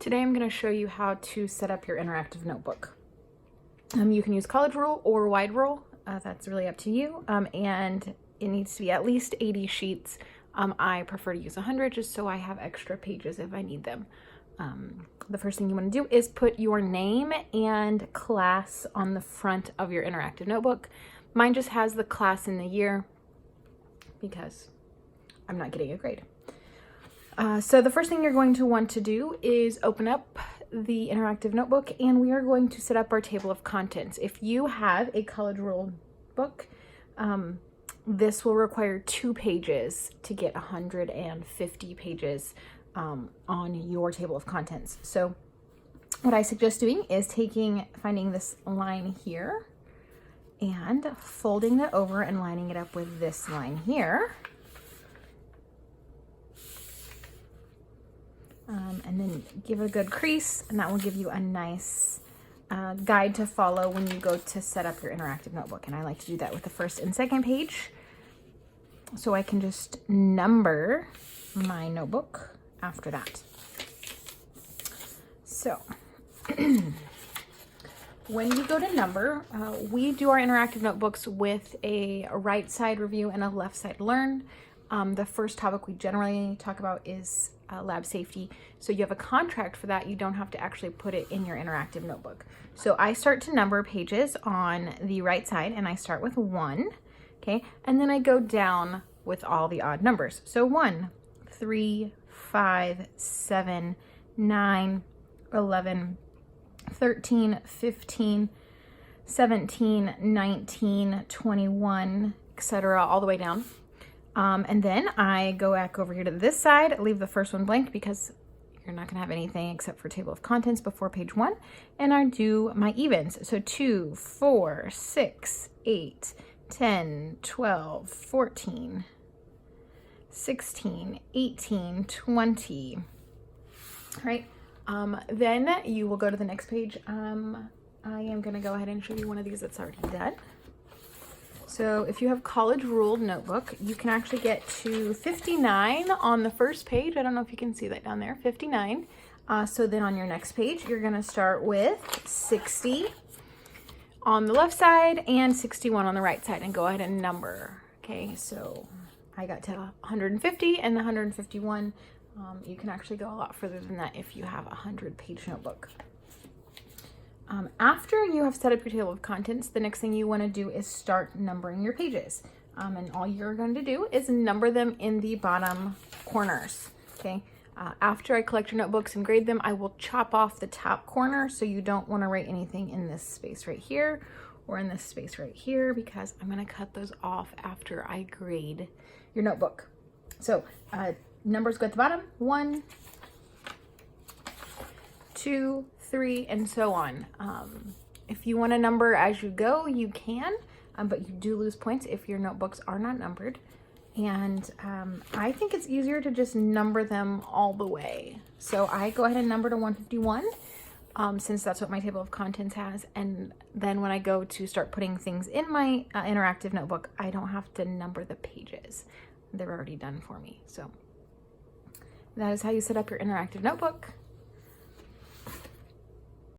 Today I'm going to show you how to set up your interactive notebook. You can use college rule or wide rule, that's really up to you, and it needs to be at least 80 sheets. I prefer to use 100 just so I have extra pages if I need them. The first thing you want to do is put your name and class on the front of your interactive notebook. Mine just has the class and the year because I'm not getting a grade. So the first thing you're going to want to do is open up the interactive notebook, and we are going to set up our table of contents. If you have a college rule book, this will require 2 pages to get 150 pages on your table of contents. So what I suggest doing is finding this line here and folding that over and lining it up with this line here. And then give it a good crease, and that will give you a nice guide to follow when you go to set up your interactive notebook. And I like to do that with the first and second page, so I can just number my notebook after that. So when you go to number, we do our interactive notebooks with a right side review and a left side learn. The first topic we generally talk about is lab safety. So you have a contract for that. You don't have to actually put it in your interactive notebook. So I start to number pages on the right side, and I start with 1, okay? And then I go down with all the odd numbers. So 1, 3, 5, 7, 9, 11, 13, 15, 17, 19, 21, etc., all the way down. And then I go back over here to this side, leave the first one blank because you're not going to have anything except for table of contents before page 1. And I do my evens. So 2, 4, 6, 8, 10, 12, 14, 16, 18, 20. All right. Then you will go to the next page. I am going to go ahead and show you one of these that's already done. So if you have college ruled notebook, you can actually get to 59 on the first page. I don't know if you can see that down there, 59. So then on your next page, you're gonna start with 60 on the left side and 61 on the right side, and go ahead and number. Okay, so I got to 150 and the 151. You can actually go a lot further than that if you have a 100-page notebook. After you have set up your table of contents, the next thing you want to do is start numbering your pages. And all you're going to do is number them in the bottom corners, okay? After I collect your notebooks and grade them, I will chop off the top corner, so you don't want to write anything in this space right here or in this space right here, because I'm going to cut those off after I grade your notebook. So numbers go at the bottom, 1, 2, 3, and so on. If you want to number as you go, you can, but you do lose points if your notebooks are not numbered. And I think it's easier to just number them all the way. So I go ahead and number to 151, since that's what my table of contents has. And then when I go to start putting things in my interactive notebook, I don't have to number the pages. They're already done for me. So that is how you set up your interactive notebook.